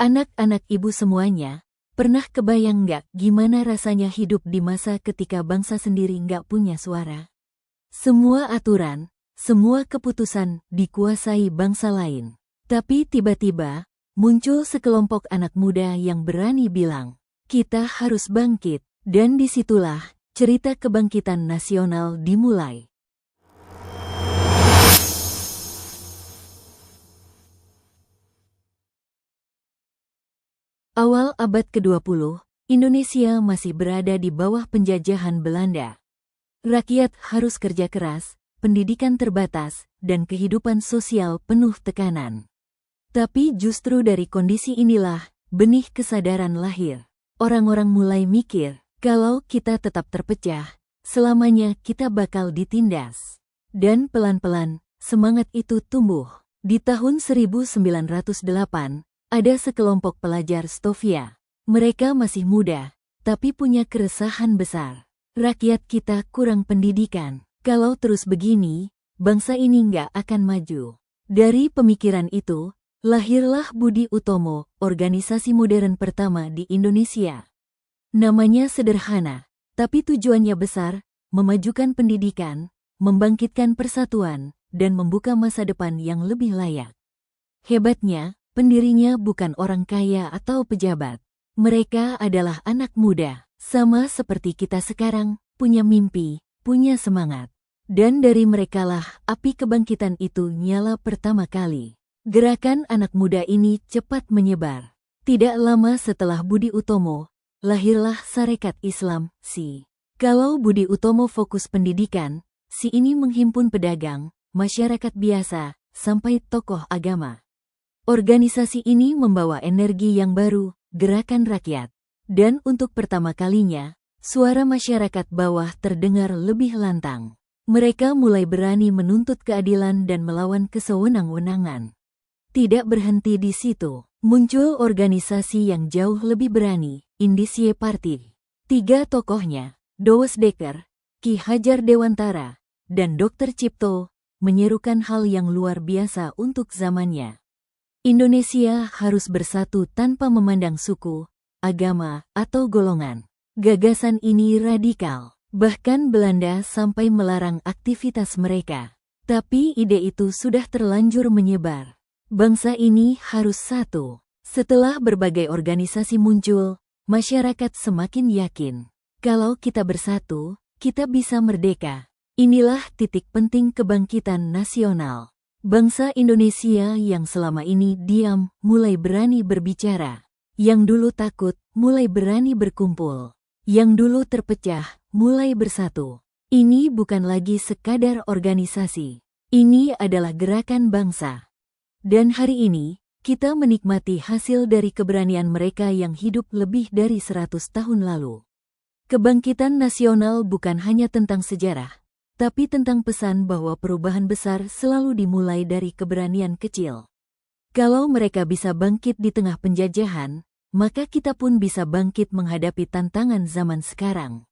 Anak-anak ibu semuanya, pernah kebayang nggak gimana rasanya hidup di masa ketika bangsa sendiri nggak punya suara? Semua aturan, semua keputusan dikuasai bangsa lain. Tapi tiba-tiba, muncul sekelompok anak muda yang berani bilang, kita harus bangkit, dan disitulah cerita kebangkitan nasional dimulai. Awal abad ke-20, Indonesia masih berada di bawah penjajahan Belanda. Rakyat harus kerja keras, pendidikan terbatas, dan kehidupan sosial penuh tekanan. Tapi justru dari kondisi inilah, benih kesadaran lahir. Orang-orang mulai mikir, kalau kita tetap terpecah, selamanya kita bakal ditindas. Dan pelan-pelan, semangat itu tumbuh. Di tahun 1908, ada sekelompok pelajar Stovia. Mereka masih muda, tapi punya keresahan besar. Rakyat kita kurang pendidikan. Kalau terus begini, bangsa ini nggak akan maju. Dari pemikiran itu, lahirlah Budi Utomo, organisasi modern pertama di Indonesia. Namanya sederhana, tapi tujuannya besar, memajukan pendidikan, membangkitkan persatuan, dan membuka masa depan yang lebih layak. Hebatnya, pendirinya bukan orang kaya atau pejabat. Mereka adalah anak muda, sama seperti kita sekarang, punya mimpi, punya semangat. Dan dari merekalah api kebangkitan itu nyala pertama kali. Gerakan anak muda ini cepat menyebar. Tidak lama setelah Budi Utomo, lahirlah Sarekat Islam, SI. Kalau Budi Utomo fokus pendidikan, SI ini menghimpun pedagang, masyarakat biasa, sampai tokoh agama. Organisasi ini membawa energi yang baru, gerakan rakyat. Dan untuk pertama kalinya, suara masyarakat bawah terdengar lebih lantang. Mereka mulai berani menuntut keadilan dan melawan kesewenang-wenangan. Tidak berhenti di situ, muncul organisasi yang jauh lebih berani, Indische Party. 3 tokohnya, Douwes Dekker, Ki Hajar Dewantara, dan Dr. Cipto, menyerukan hal yang luar biasa untuk zamannya. Indonesia harus bersatu tanpa memandang suku, agama, atau golongan. Gagasan ini radikal. Bahkan Belanda sampai melarang aktivitas mereka. Tapi ide itu sudah terlanjur menyebar. Bangsa ini harus satu. Setelah berbagai organisasi muncul, masyarakat semakin yakin. Kalau kita bersatu, kita bisa merdeka. Inilah titik penting kebangkitan nasional. Bangsa Indonesia yang selama ini diam, mulai berani berbicara. Yang dulu takut, mulai berani berkumpul. Yang dulu terpecah, mulai bersatu. Ini bukan lagi sekadar organisasi. Ini adalah gerakan bangsa. Dan hari ini, kita menikmati hasil dari keberanian mereka yang hidup lebih dari 100 tahun lalu. Kebangkitan nasional bukan hanya tentang sejarah, tapi tentang pesan bahwa perubahan besar selalu dimulai dari keberanian kecil. Kalau mereka bisa bangkit di tengah penjajahan, maka kita pun bisa bangkit menghadapi tantangan zaman sekarang.